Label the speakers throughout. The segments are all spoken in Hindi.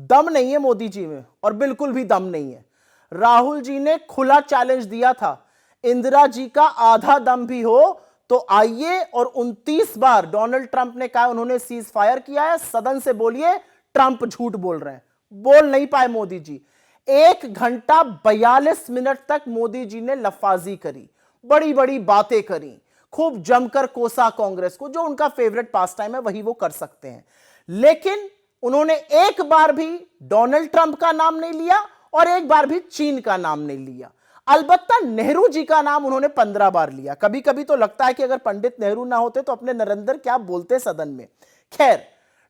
Speaker 1: दम नहीं है मोदी जी में, और बिल्कुल भी दम नहीं है। राहुल जी ने खुला चैलेंज दिया था, इंदिरा जी का आधा दम भी हो तो आइए और 29 बार डोनाल्ड ट्रंप ने कहा उन्होंने सीज फायर किया है, सदन से बोलिए ट्रंप झूठ बोल रहे हैं। बोल नहीं पाए मोदी जी। 1 घंटा 42 मिनट तक मोदी जी ने लफाजी करी, बड़ी बड़ी बातें करी, खूब जमकर कोसा कांग्रेस को, जो उनका फेवरेट पास टाइम है वही वो कर सकते हैं। लेकिन उन्होंने एक बार भी डोनाल्ड ट्रंप का नाम नहीं लिया और एक बार भी चीन का नाम नहीं लिया। अलबत्ता नेहरू जी का नाम उन्होंने 15 बार लिया। कभी कभी तो लगता है कि अगर पंडित नेहरू ना होते तो अपने नरेंद्र क्या बोलते सदन में। खैर,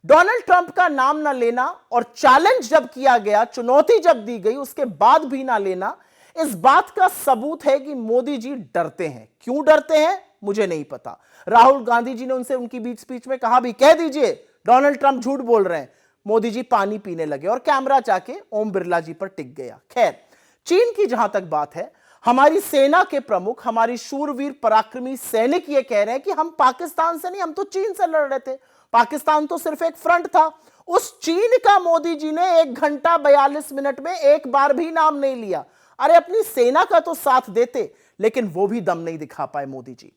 Speaker 1: डोनाल्ड ट्रंप का नाम ना लेना और चैलेंज जब किया गया, चुनौती जब दी गई, उसके बाद भी ना लेना, इस बात का सबूत है कि मोदी जी डरते हैं। क्यों डरते हैं मुझे नहीं पता। राहुल गांधी जी ने उनसे उनकी बीच स्पीच में कहा भी, कह दीजिए डोनाल्ड ट्रंप झूठ बोल रहे हैं। मोदी जी पानी पीने लगे और कैमरा जाके ओम बिरला जी पर टिक गया। खैर, चीन की जहां तक बात है, हमारी सेना के प्रमुख, हमारी शूरवीर पराक्रमी सैनिक ये कह रहे हैं कि हम पाकिस्तान से नहीं, हम तो चीन से लड़ रहे थे, पाकिस्तान तो सिर्फ एक फ्रंट था। उस चीन का मोदी जी ने 1 घंटा 42 मिनट में एक बार भी नाम नहीं लिया। अरे अपनी सेना का तो साथ देते, लेकिन वो भी दम नहीं दिखा पाए मोदी जी।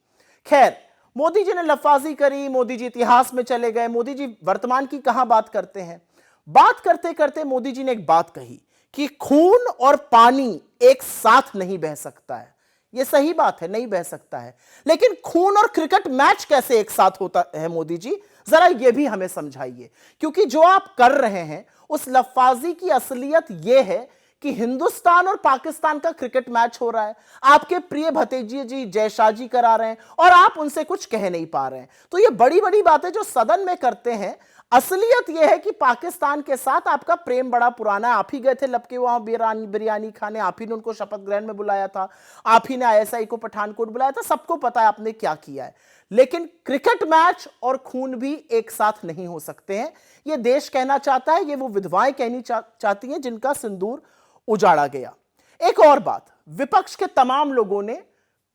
Speaker 1: खैर, मोदी जी ने लफाजी करी, मोदी जी इतिहास में चले गए। मोदी जी वर्तमान की कहां बात करते हैं। बात करते करते मोदी जी ने एक बात कही कि खून और पानी एक साथ नहीं बह सकता है। यह सही बात है, नहीं बह सकता है, लेकिन खून और क्रिकेट मैच कैसे एक साथ होता है मोदी जी, जरा यह भी हमें समझाइए। क्योंकि जो आप कर रहे हैं उस लफाजी की असलियत यह है कि हिंदुस्तान और पाकिस्तान का क्रिकेट मैच हो रहा है, आपके प्रिय भतीजे जी जयशाह जी करा रहे हैं और आप उनसे कुछ कह नहीं पा रहे हैं। तो ये बड़ी बड़ी बातें जो सदन में करते हैं, असलियत यह है कि पाकिस्तान के साथ आपका प्रेम बड़ा पुराना है। आप ही गए थे लपके वहां बिरयानी खाने, आप ही ने उनको शपथ ग्रहण में बुलाया था, आप ही ने आईएसआई को पठानकोट बुलाया था, सबको पता है आपने क्या किया है। लेकिन क्रिकेट मैच और खून भी एक साथ नहीं हो सकते हैं, यह देश कहना चाहता है, ये वो विधवाएं कहनी चाहती हैं जिनका सिंदूर उजाड़ा गया। एक और बात, विपक्ष के तमाम लोगों ने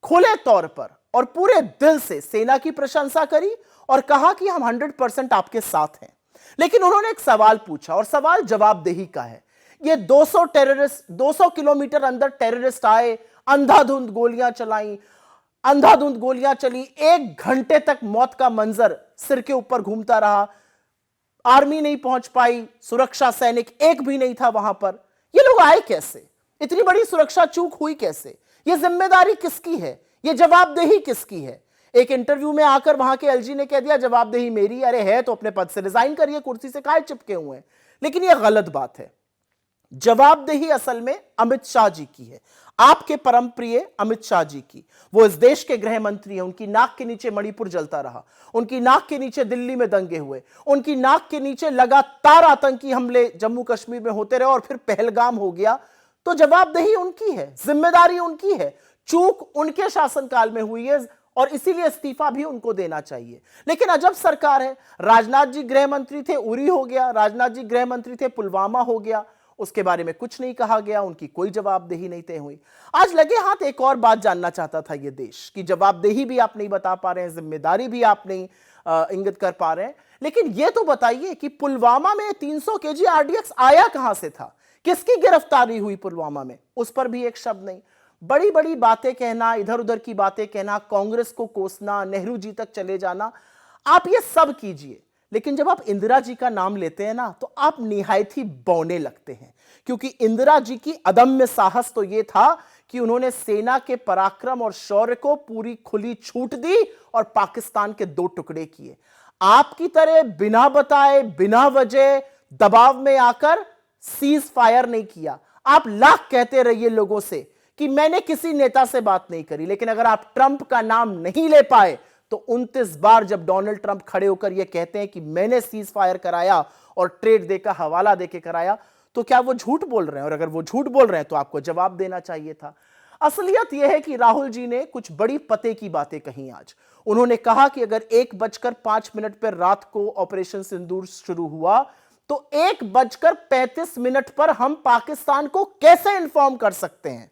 Speaker 1: खुले तौर पर और पूरे दिल से सेना की प्रशंसा करी और कहा कि हम 100% आपके साथ हैं। लेकिन उन्होंने एक सवाल पूछा और सवाल जवाबदेही का है। ये 200 टेररिस्ट, 200 किलोमीटर अंदर टेररिस्ट आए, अंधाधुंध गोलियां चलाई, अंधाधुंध गोलियां चली, 1 घंटे तक मौत का मंजर सिर के ऊपर घूमता रहा, आर्मी नहीं पहुंच पाई, सुरक्षा सैनिक एक भी नहीं था वहां पर। ये लोग आए कैसे? इतनी बड़ी सुरक्षा चूक हुई कैसे? ये जिम्मेदारी किसकी है? ये जवाबदेही किसकी है? एक इंटरव्यू में आकर वहां के एलजी ने कह दिया जवाबदेही मेरी। अरे है तो अपने पद से रिजाइन करिए, कुर्सी से काहे चिपके हुए हैं। लेकिन यह गलत बात है। जवाबदेही असल में अमित शाह जी की है, आपके परम प्रिय अमित शाह जी की। वो इस देश के गृह मंत्री हैं, उनकी नाक के नीचे मणिपुर जलता रहा, उनकी नाक के नीचे दिल्ली में दंगे हुए, उनकी नाक के नीचे लगातार आतंकी हमले जम्मू कश्मीर में होते रहे और फिर पहलगाम हो गया। तो जवाबदेही उनकी है, जिम्मेदारी उनकी है, चूक उनके शासनकाल में हुई है और इसीलिए इस्तीफा भी उनको देना चाहिए। लेकिन अजब सरकार है, राजनाथ जी गृह मंत्री थे, उरी हो गया, राजनाथ जी गृह मंत्री थे, पुलवामा हो गया, उसके बारे में कुछ नहीं कहा गया, उनकी कोई जवाबदेही नहीं तय हुई। आज लगे हाथ एक और बात जानना चाहता था ये देश कि जवाबदेही भी आप नहीं बता पा रहे हैं, जिम्मेदारी भी आप नहीं इंगित कर पा रहे हैं। लेकिन यह तो बताइए कि पुलवामा में 300 केजी आरडीएक्स आया कहां से था, किसकी गिरफ्तारी हुई पुलवामा में, उस पर भी एक शब्द नहीं। बड़ी बड़ी बातें कहना, इधर उधर की बातें कहना, कांग्रेस को कोसना, नेहरू जी तक चले जाना, आप ये सब कीजिए, लेकिन जब आप इंदिरा जी का नाम लेते हैं ना तो आप निहायत ही बौने लगते हैं। क्योंकि इंदिरा जी की अदम्य साहस तो यह था कि उन्होंने सेना के पराक्रम और शौर्य को पूरी खुली छूट दी और पाकिस्तान के 2 टुकड़े किए। आपकी तरह बिना बताए, बिना वजह दबाव में आकर सीज फायर नहीं किया। आप लाख कहते रहिए लोगों से कि मैंने किसी नेता से बात नहीं करी, लेकिन अगर आप ट्रंप का नाम नहीं ले पाए तो 29 बार जब डोनाल्ड ट्रंप खड़े होकर यह कहते हैं कि मैंने सीज फायर कराया और ट्रेड डे का हवाला देके कराया, तो क्या वो झूठ बोल रहे हैं? और अगर वो झूठ बोल रहे हैं तो आपको जवाब देना चाहिए था। असलियत यह है कि राहुल जी ने कुछ बड़ी पते की बातें कही आज। उन्होंने कहा कि अगर 1:05 पर रात को ऑपरेशन सिंदूर शुरू हुआ तो 1:35 पर हम पाकिस्तान को कैसे इंफॉर्म कर सकते हैं।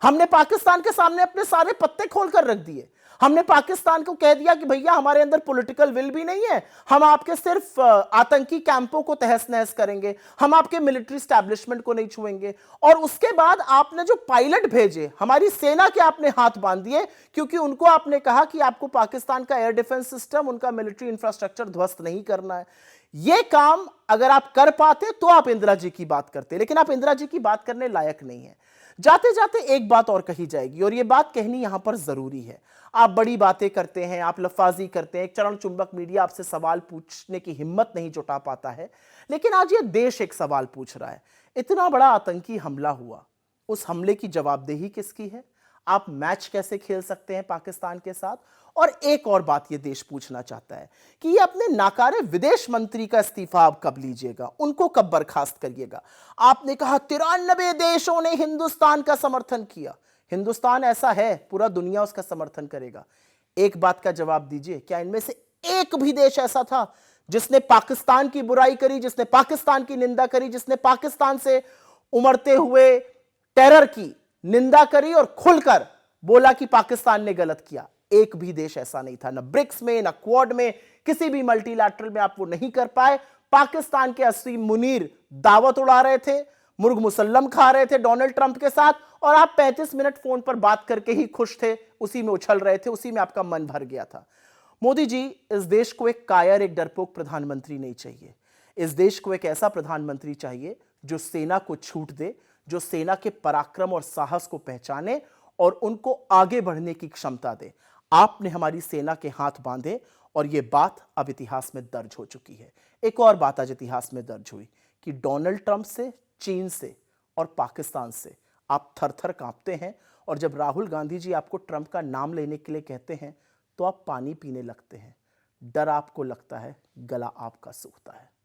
Speaker 1: हमने पाकिस्तान के सामने अपने सारे पत्ते खोलकर रख दिए। हमने पाकिस्तान को कह दिया कि भैया हमारे अंदर पॉलिटिकल विल भी नहीं है, हम आपके सिर्फ आतंकी कैंपों को तहस नहस करेंगे, हम आपके मिलिट्री स्टैब्लिशमेंट को नहीं छुएंगे। और उसके बाद आपने जो पायलट भेजे, हमारी सेना के आपने हाथ बांध दिए, क्योंकि उनको आपने कहा कि आपको पाकिस्तान का एयर डिफेंस सिस्टम, उनका मिलिट्री इंफ्रास्ट्रक्चर ध्वस्त नहीं करना है। यह काम अगर आप कर पाते तो आप इंदिरा जी की बात करते, लेकिन आप इंदिरा जी की बात करने लायक नहीं है। जाते जाते एक बात और कही जाएगी, और यह बात कहनी यहां पर जरूरी है। आप बड़ी बातें करते हैं, आप लफाजी करते हैं, एक चरण चुंबक मीडिया आपसे सवाल पूछने की हिम्मत नहीं जुटा पाता है, लेकिन आज यह देश एक सवाल पूछ रहा है। इतना बड़ा आतंकी हमला हुआ, उस हमले की जवाबदेही किसकी है? आप मैच कैसे खेल सकते हैं पाकिस्तान के साथ? और एक और बात ये देश पूछना चाहता है कि ये अपने नाकारे विदेश मंत्री का इस्तीफा आप कब लीजिएगा, उनको कब बर्खास्त करिएगा? आपने कहा 93 देशों ने हिंदुस्तान का समर्थन किया। हिंदुस्तान ऐसा है, पूरा दुनिया उसका समर्थन करेगा। एक बात का जवाब दीजिए, क्या इनमें से एक भी देश ऐसा था जिसने पाकिस्तान की बुराई करी, जिसने पाकिस्तान की निंदा करी, जिसने पाकिस्तान से उमड़ते हुए टेरर की निंदा करी और खुलकर बोला कि पाकिस्तान ने गलत किया? एक भी देश ऐसा नहीं था, ना ब्रिक्स में, ना क्वाड में, किसी भी मल्टीलैटरल में आप वो नहीं कर पाए। पाकिस्तान के असीम मुनीर दावत उड़ा रहे थे, मुर्ग मुसल्लम खा रहे थे डोनाल्ड ट्रंप के साथ, और आप 35 मिनट फोन पर बात करके ही खुश थे, उसी में उछल रहे थे, उसी में आपका मन भर गया था। मोदी जी, इस देश को एक कायर, एक डरपोक प्रधानमंत्री नहीं चाहिए। इस देश को एक ऐसा प्रधानमंत्री चाहिए जो सेना को छूट दे, जो सेना के पराक्रम और साहस को पहचाने और उनको आगे बढ़ने की क्षमता दे। आपने हमारी सेना के हाथ बांधे और यह बात अब इतिहास में दर्ज हो चुकी है। एक और बात आज इतिहास में दर्ज हुई कि डोनाल्ड ट्रंप से, चीन से और पाकिस्तान से आप थर-थर कांपते हैं, और जब राहुल गांधी जी आपको ट्रंप का नाम लेने के लिए कहते हैं तो आप पानी पीने लगते हैं। डर आपको लगता है, गला आपका सूखता है।